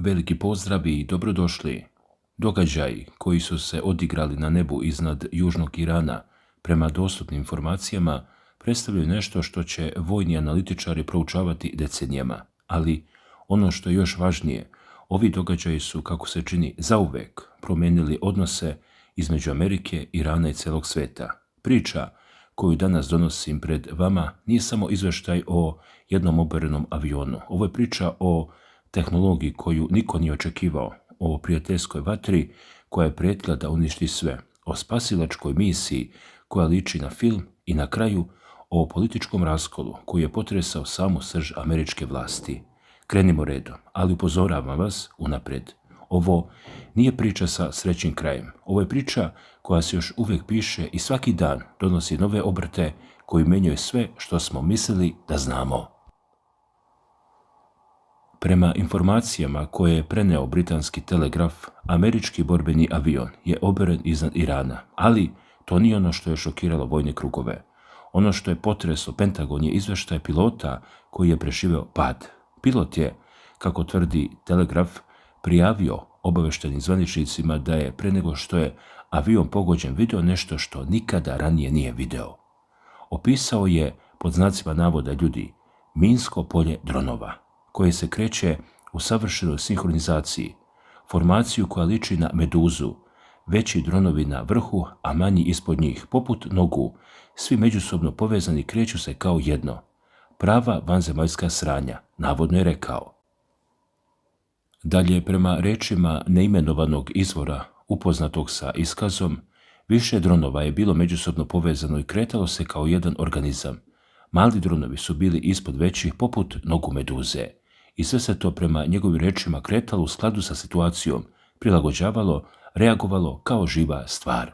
Veliki pozdrav i dobrodošli. Događaji koji su se odigrali na nebu iznad južnog Irana, prema dostupnim informacijama, predstavljaju nešto što će vojni analitičari proučavati decenijama. Ali ono što je još važnije, ovi događaji su, kako se čini, zauvek promijenili odnose između Amerike, Irana i celog sveta. Priča koju danas donosim pred vama nije samo izveštaj o jednom oborenom avionu. Ovo je priča o tehnologiji koju niko nije očekivao, o prijateljskoj vatri koja je prijetila da uništi sve, o spasilačkoj misiji koja liči na film i na kraju o političkom raskolu koji je potresao samu srž američke vlasti. Krenimo redom, ali upozoravam vas unaprijed. Ovo nije priča sa srećnim krajem. Ovo je priča koja se još uvijek piše i svaki dan donosi nove obrte koji menjaju sve što smo mislili da znamo. Prema informacijama koje je preneo britanski telegraf, američki borbeni avion je oberen iznad Irana, ali to nije ono što je šokiralo vojne krugove. Ono što je potreslo Pentagon je izveštaj pilota koji je preživeo pad. Pilot je, kako tvrdi telegraf, prijavio obavještajnim zvaničnicima da je pre nego što je avion pogođen video nešto što nikada ranije nije video. Opisao je, pod znacima navoda ljudi, minsko polje dronova, koje se kreće u savršenoj sinhronizaciji, formaciju koja liči na meduzu, veći dronovi na vrhu, a manji ispod njih, poput nogu, svi međusobno povezani kreću se kao jedno. Prava vanzemaljska sranja, navodno je rekao. Dalje, prema rečima neimenovanog izvora, upoznatog sa iskazom, više dronova je bilo međusobno povezano i kretalo se kao jedan organizam. Mali dronovi su bili ispod većih poput nogu meduze. I sve se to prema njegovim rečima kretalo u skladu sa situacijom, prilagođavalo, reagovalo kao živa stvar.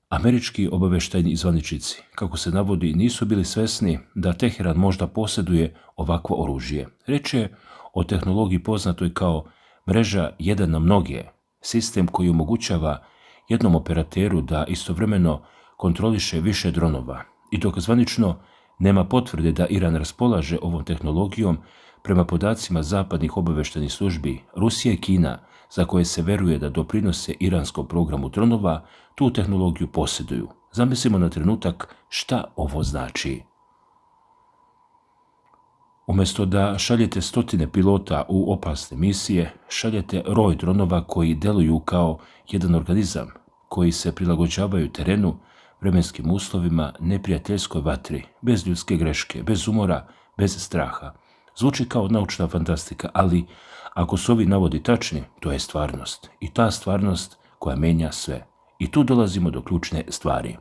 Američki obavještajni zvaničnici, kako se navodi, nisu bili svesni da Teheran možda posjeduje ovakvo oružje. Reč je o tehnologiji poznatoj kao mreža jedan na mnoge, sistem koji omogućava jednom operateru da istovremeno kontroliše više dronova. I dok zvanično nema potvrde da Iran raspolaže ovom tehnologijom, prema podacima zapadnih obavještajnih službi, Rusija i Kina, za koje se veruje da doprinose iranskom programu dronova, tu tehnologiju posjeduju. Zamislimo na trenutak šta ovo znači. Umjesto da šaljete stotine pilota u opasne misije, šaljete roj dronova koji deluju kao jedan organizam, koji se prilagođavaju terenu, vremenskim uslovima, neprijateljskoj vatri, bez ljudske greške, bez umora, bez straha. Zvuči kao naučna fantastika, ali ako su ovi navodi tačni, to je stvarnost. I ta stvarnost koja menja sve. I tu dolazimo do ključne stvari.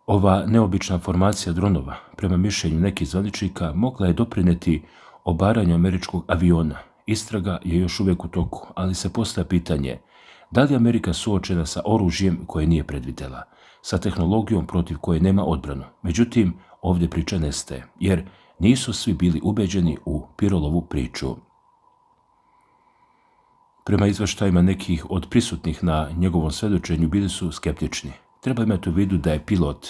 Ova neobična formacija dronova, prema mišljenju nekih zvaničnika, mogla je doprineti obaranju američkog aviona. Istraga je još uvijek u toku, ali se postavlja pitanje da li je Amerika suočena sa oružjem koje nije predvidjela, sa tehnologijom protiv koje nema odbranu. Međutim, ovdje priča nestaje, jer nisu svi bili ubeđeni u Pirolovu priču. Prema izveštajima nekih od prisutnih na njegovom svjedočenju bili su skeptični. Treba imati u vidu da je pilot,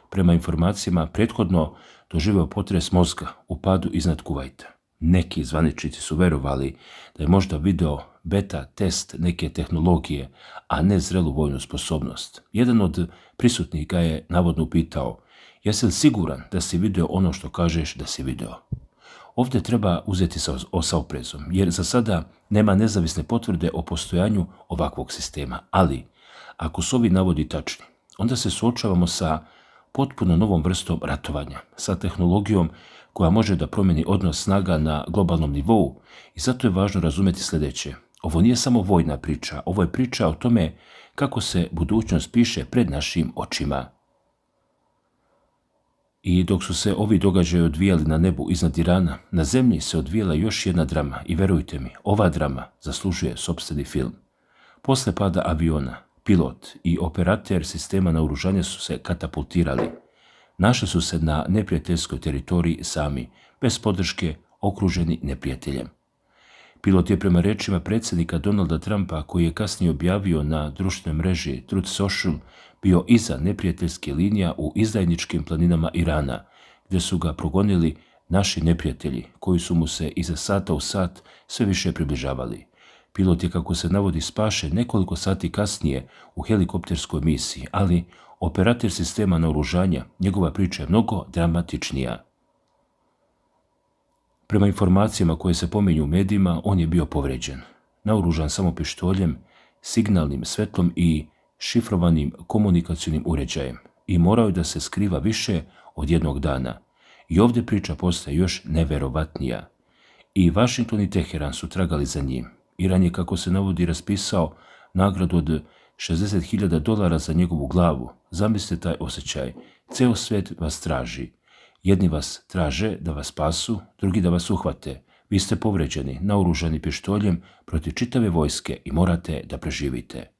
prema informacijama, prethodno doživio potres mozga u padu iznad Kuvajta. Neki zvaničnici su verovali da je možda video beta test neke tehnologije, a ne zrelu vojnu sposobnost. Jedan od prisutnih ga je navodno upitao: jesi li siguran da si video ono što kažeš da si video? Ovdje treba uzeti sa oprezom, jer za sada nema nezavisne potvrde o postojanju ovakvog sistema. Ali, ako su ovi navodi tačni, onda se suočavamo sa potpuno novom vrstom ratovanja, sa tehnologijom koja može da promijeni odnos snaga na globalnom nivou, i zato je važno razumjeti sljedeće. Ovo nije samo vojna priča, ovo je priča o tome kako se budućnost piše pred našim očima. I dok su se ovi događaji odvijali na nebu iznad Irana, na zemlji se odvijala još jedna drama i verujte mi, ova drama zaslužuje sopstveni film. Posle pada aviona, pilot i operater sistema naoružanja su se katapultirali. Našli su se na neprijateljskoj teritoriji sami, bez podrške, okruženi neprijateljem. Pilot je prema rečima predsjednika Donalda Trumpa, koji je kasnije objavio na društvenoj mreži Truth Social, bio iza neprijateljske linija u izdajničkim planinama Irana, gdje su ga progonili naši neprijatelji, koji su mu se iza sata u sat sve više približavali. Pilot je, kako se navodi, spašen nekoliko sati kasnije u helikopterskoj misiji, ali operator sistema naoružanja, njegova priča je mnogo dramatičnija. Prema informacijama koje se pominju u medijima, on je bio povređen, naoružan samo pištoljem, signalnim svetlom i šifrovanim komunikacionim uređajem i morao je da se skriva više od jednog dana. I ovdje priča postaje još neverovatnija. I Washington i Teheran su tragali za njim. Iran je, kako se navodi, raspisao nagradu od $60.000 za njegovu glavu. Zamislite taj osjećaj. Ceo svijet vas traži. Jedni vas traže da vas spasu, drugi da vas uhvate. Vi ste povređeni, naoružani pištoljem protiv čitave vojske i morate da preživite.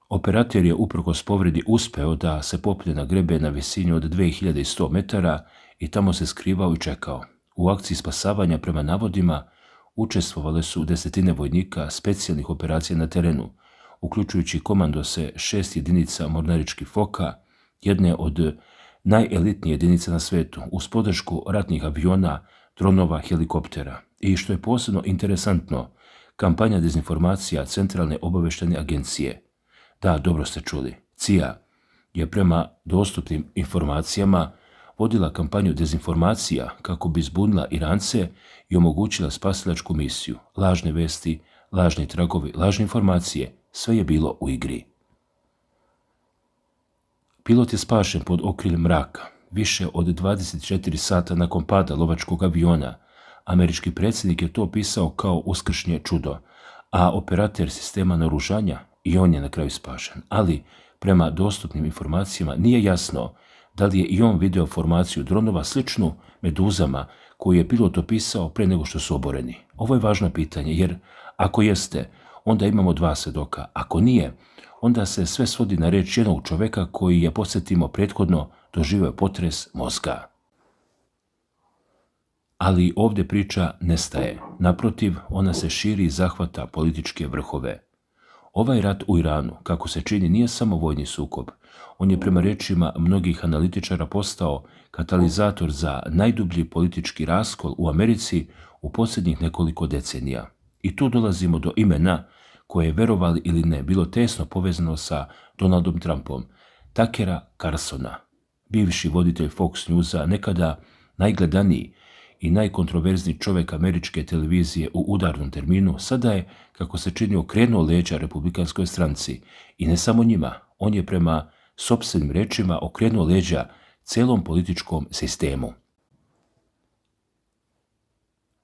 Operator je uprkos povredi uspeo da se popne na grebe na visini od 2100 metara i tamo se skrivao i čekao. U akciji spasavanja, prema navodima, učestvovale su desetine vojnika specijalnih operacija na terenu, uključujući komandose 6 jedinica mornaričkih foka, jedne od najelitnije jedinice na svetu, uz podršku ratnih aviona, dronova, helikoptera. I što je posebno interesantno, kampanja dezinformacija Centralne obaveštene agencije. Da, dobro ste čuli, CIA je prema dostupnim informacijama vodila kampanju dezinformacija kako bi zbunila Irance i omogućila spasilačku misiju. Lažne vesti, lažni tragovi, lažne informacije, sve je bilo u igri. Pilot je spašen pod okriljem mraka, više od 24 sata nakon pada lovačkog aviona. Američki predsjednik je to opisao kao uskršnje čudo, a operator sistema naoružanja i on je na kraju spašen. Ali, prema dostupnim informacijama, nije jasno da li je i on video formaciju dronova sličnu meduzama koju je pilot opisao pre nego što su oboreni. Ovo je važno pitanje, jer ako jeste, onda imamo dva svedoka. Ako nije, onda se sve svodi na reč jednog čoveka koji je, podsjetimo, prethodno doživio potres mozga. Ali ovdje priča nestaje. Naprotiv, ona se širi i zahvata političke vrhove. Ovaj rat u Iranu, kako se čini, nije samo vojni sukob. On je, prema rečima mnogih analitičara, postao katalizator za najdublji politički raskol u Americi u posljednjih nekoliko decenija. I tu dolazimo do imena koje je, verovali ili ne, bilo tesno povezano sa Donaldom Trumpom, Tuckera Carlsona, bivši voditelj Fox Newsa, nekada najgledaniji i najkontroverzniji čovjek američke televizije u udarnom terminu, sada je, kako se čini, okrenuo leđa republikanskoj stranci. I ne samo njima, on je, prema sopstvenim rečima, okrenuo leđa celom političkom sistemu.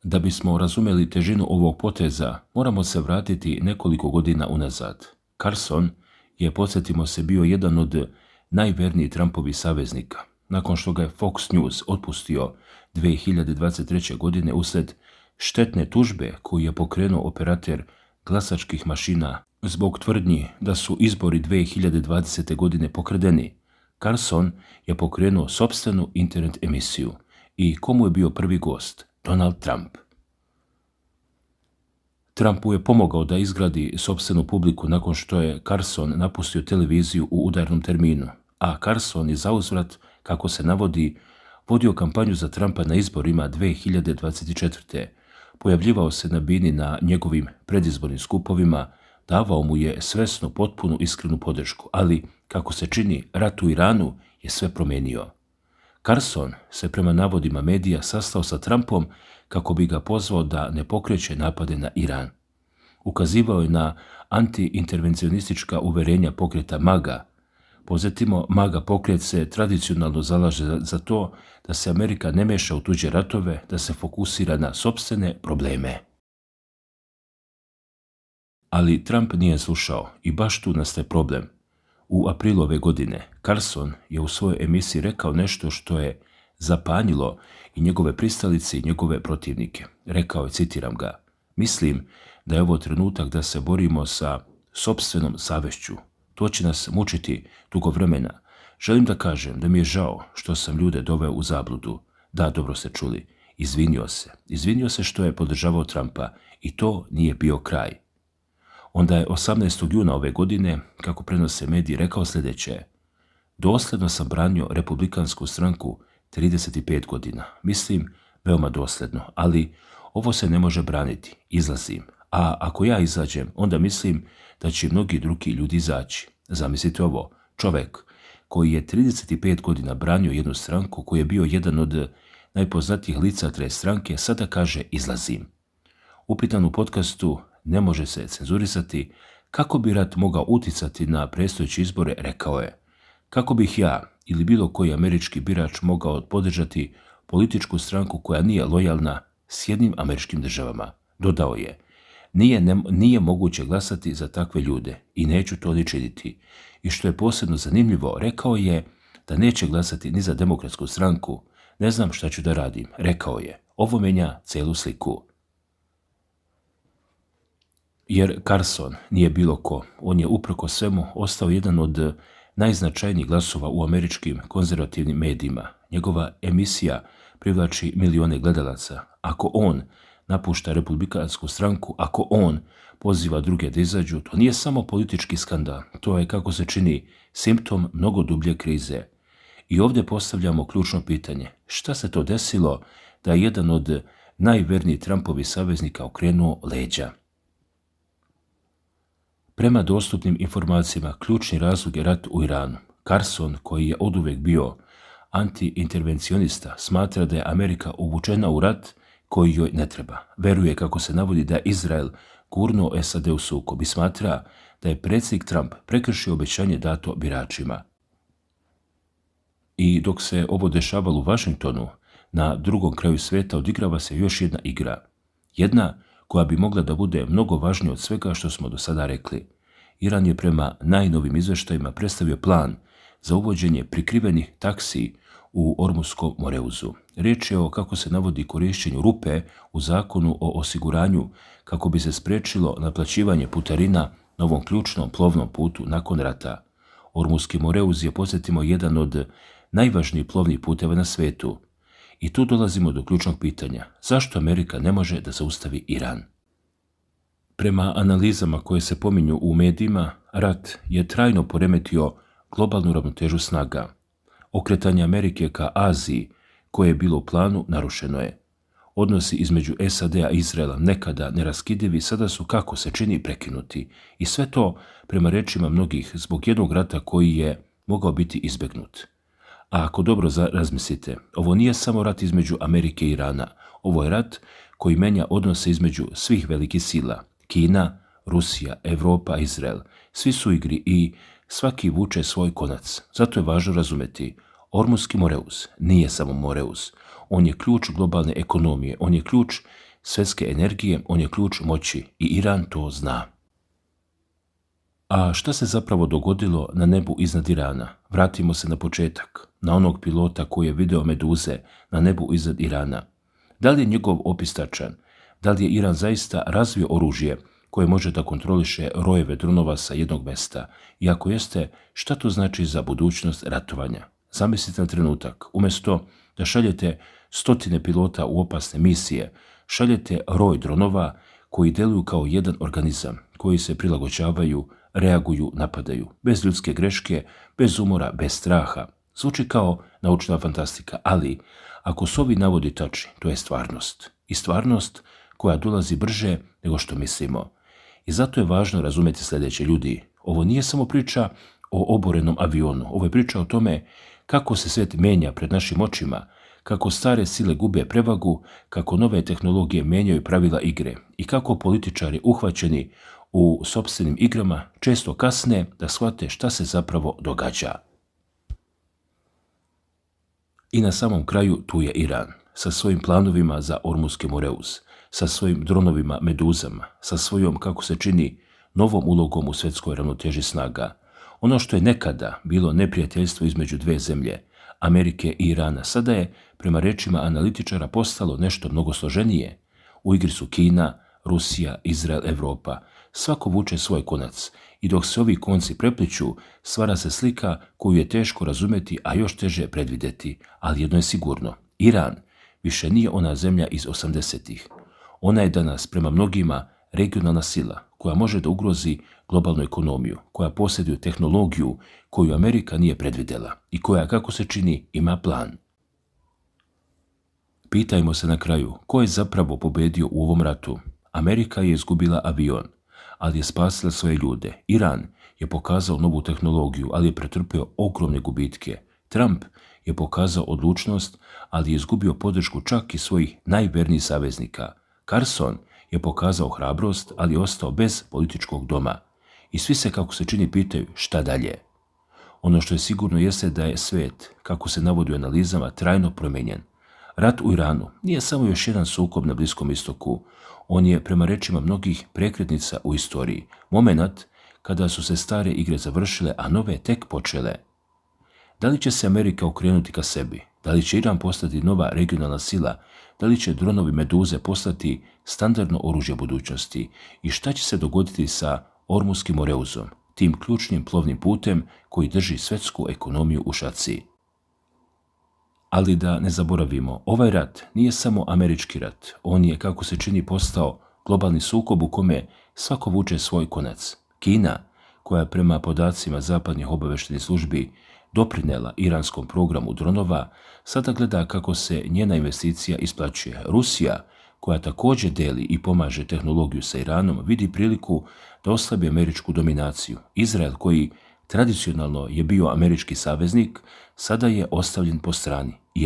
Da bismo razumjeli težinu ovog poteza, moramo se vratiti nekoliko godina unazad. Carlson je, podsjetimo se, bio jedan od najvernijih Trumpovih saveznika. Nakon što ga je Fox News otpustio 2023. godine usled štetne tužbe koju je pokrenuo operator glasačkih mašina zbog tvrdnji da su izbori 2020. godine pokradeni, Carlson je pokrenuo sopstvenu internet emisiju. I komu je bio prvi gost? Donald Trump. Trumpu je pomogao da izgradi sopstvenu publiku nakon što je Carlson napustio televiziju u udarnom terminu, a Carlson je zauzvrat, kako se navodi, vodio kampanju za Trumpa na izborima 2024. Pojavljivao se na bini na njegovim predizbornim skupovima, davao mu je svesno potpunu iskrenu podršku, ali, kako se čini, rat u Iranu je sve promenio. Carlson se, prema navodima medija, sastao sa Trumpom kako bi ga pozvao da ne pokreće napade na Iran. Ukazivao je na anti-intervencionistička uverenja pokreta MAGA. Podsjetimo, MAGA pokret se tradicionalno zalaže za to da se Amerika ne meša u tuđe ratove, da se fokusira na sopstvene probleme. Ali Trump nije slušao i baš tu nastaje problem. U aprilu ove godine Carlson je u svojoj emisiji rekao nešto što je zapanjilo i njegove pristalice i njegove protivnike. Rekao je, citiram ga, mislim da je ovo trenutak da se borimo sa sopstvenom savešću. To će nas mučiti dugo vremena. Želim da kažem da mi je žao što sam ljude doveo u zabludu. Da, dobro ste čuli. Izvinio se. Izvinio se što je podržavao Trumpa i to nije bio kraj. Onda je 18. juna ove godine, kako prenose mediji, rekao sljedeće: dosljedno sam branio republikansku stranku 35 godina. Mislim, veoma dosljedno, ali ovo se ne može braniti. Izlazim. A ako ja izađem, onda mislim da će mnogi drugi ljudi izaći. Zamislite ovo, čovjek koji je 35 godina branio jednu stranku, koji je bio jedan od najpoznatijih lica te stranke, sada kaže izlazim. Upitan u podcastu ne može se cenzurisati kako bi rat mogao uticati na predstojeće izbore, rekao je: kako bih ja ili bilo koji američki birač mogao podržati političku stranku koja nije lojalna Sjedinjenim Američkim Državama. Dodao je: nije moguće glasati za takve ljude i neću to ni činiti. I što je posebno zanimljivo, rekao je da neće glasati ni za Demokratsku stranku. Ne znam šta ću da radim, rekao je. Ovo menja celu sliku. Jer Carson nije bilo ko. On je uprkos svemu ostao jedan od najznačajnijih glasova u američkim konzervativnim medijima. Njegova emisija privlači milione gledalaca. Ako on napušta Republikansku stranku, ako on poziva druge da izađu, to nije samo politički skandal. To je, kako se čini, simptom mnogo dublje krize. I ovdje postavljamo ključno pitanje. Šta se to desilo da je jedan od najvernijih Trumpovih saveznika okrenuo leđa? Prema dostupnim informacijama, ključni razlog je rat u Iranu. Carson, koji je oduvek bio anti-intervencionista, smatra da je Amerika uvučena u rat koji joj ne treba. Veruje, kako se navodi, da je Izrael gurnuo SAD u sukob i smatra da je predsjednik Trump prekršio obećanje dato biračima. I dok se ovo dešavalo u Washingtonu, na drugom kraju svijeta odigrava se još jedna igra. Jedna koja bi mogla da bude mnogo važnija od svega što smo do sada rekli. Iran je prema najnovim izveštajima predstavio plan za uvođenje prikrivenih taksi u Ormuskom Moreuzu. Riječ je o, kako se navodi, korišćenju rupe u zakonu o osiguranju kako bi se spriječilo naplaćivanje putarina na ovom ključnom plovnom putu nakon rata. Ormuski Moreuz je, podsjetimo, jedan od najvažnijih plovnih puteva na svijetu. I tu dolazimo do ključnog pitanja. Zašto Amerika ne može da zaustavi Iran? Prema analizama koje se pominju u medijima, rat je trajno poremetio globalnu ravnotežu snaga. Okretanje Amerike ka Aziji, koje je bilo u planu, narušeno je. Odnosi između SAD-a i Izraela, nekada neraskidivi, sada su, kako se čini, prekinuti. I sve to, prema rečima mnogih, zbog jednog rata koji je mogao biti izbegnut. A ako dobro razmislite, ovo nije samo rat između Amerike i Irana. Ovo je rat koji menja odnose između svih velikih sila. Kina, Rusija, Evropa, Izrael. Svi su u igri i svaki vuče svoj konac. Zato je važno razumeti. Ormuski Moreuz nije samo Moreuz. On je ključ globalne ekonomije, on je ključ svjetske energije, on je ključ moći i Iran to zna. A šta se zapravo dogodilo na nebu iznad Irana? Vratimo se na početak, na onog pilota koji je video meduze na nebu iznad Irana. Da li je njegov opis tačan? Da li je Iran zaista razvio oružje koje može da kontroliše rojeve dronova sa jednog mjesta? I ako jeste, šta to znači za budućnost ratovanja? Zamislite na trenutak, umjesto da šaljete stotine pilota u opasne misije, šaljete roj dronova koji deluju kao jedan organizam, koji se prilagođavaju, reaguju, napadaju, bez ljudske greške, bez umora, bez straha. Zvuči kao naučna fantastika, ali ako su ovi navodi tačni, to je stvarnost. I stvarnost koja dolazi brže nego što mislimo. I zato je važno razumjeti sljedeće, ljudi. Ovo nije samo priča o oborenom avionu. Ovo je priča o tome kako se svijet menja pred našim očima, kako stare sile gube prevagu, kako nove tehnologije menjaju pravila igre i kako političari uhvaćeni u sopstvenim igrama često kasne da shvate šta se zapravo događa. I na samom kraju tu je Iran sa svojim planovima za Ormuski Moreuz, sa svojim dronovima meduzama, sa svojom, kako se čini, novom ulogom u svjetskoj ravnoteži snaga. Ono što je nekada bilo neprijateljstvo između dve zemlje, Amerike i Irana, sada je, prema rečima analitičara, postalo nešto mnogo složenije. U igri su Kina, Rusija, Izrael, Evropa. Svako vuče svoj konac i dok se ovi konci prepliću, stvara se slika koju je teško razumjeti, a još teže predvidjeti. Ali jedno je sigurno, Iran više nije ona zemlja iz 80-ih. Ona je danas, prema mnogima, regionalna sila koja može da ugrozi globalnu ekonomiju, koja posjeduje tehnologiju koju Amerika nije predvidjela i koja, kako se čini, ima plan. Pitajmo se na kraju, ko je zapravo pobedio u ovom ratu? Amerika je izgubila avion, ali je spasila svoje ljude. Iran je pokazao novu tehnologiju, ali je pretrpio ogromne gubitke. Trump je pokazao odlučnost, ali je izgubio podršku čak i svojih najvernijih saveznika. Carson je pokazao hrabrost, ali je ostao bez političkog doma. I svi se, kako se čini, pitaju šta dalje. Ono što je sigurno jeste da je svijet, kako se navodi u analizama, trajno promijenjen. Rat u Iranu nije samo još jedan sukob na Bliskom istoku. On je, prema rečima mnogih, prekretnica u istoriji. Momenat kada su se stare igre završile, a nove tek počele. Da li će se Amerika okrenuti ka sebi? Da li će Iran postati nova regionalna sila? Da li će dronovi Meduze postati standardno oružje budućnosti? I šta će se dogoditi sa Ormuskim moreuzom, tim ključnim plovnim putem koji drži svjetsku ekonomiju u šaci? Ali da ne zaboravimo, ovaj rat nije samo američki rat. On je, kako se čini, postao globalni sukob u kome svako vuče svoj konac. Kina, koja je prema podacima zapadnih obavještajnih službi doprinela iranskom programu dronova, sada gleda kako se njena investicija isplaćuje. Rusija, koja također deli i pomaže tehnologiju sa Iranom, vidi priliku da oslabi američku dominaciju. Izrael, koji tradicionalno je bio američki saveznik, sada je ostavljen po strani. I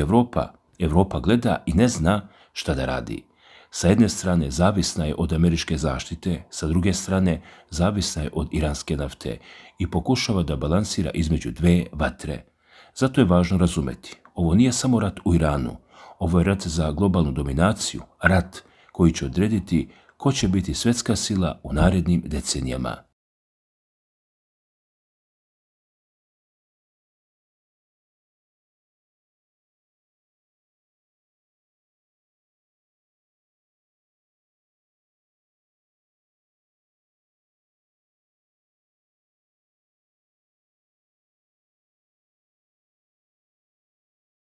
Evropa gleda i ne zna šta da radi. Sa jedne strane zavisna je od američke zaštite, sa druge strane zavisna je od iranske nafte i pokušava da balansira između dve vatre. Zato je važno razumeti, ovo nije samo rat u Iranu, ovo je rat za globalnu dominaciju, rat koji će odrediti ko će biti svjetska sila u narednim decenijama.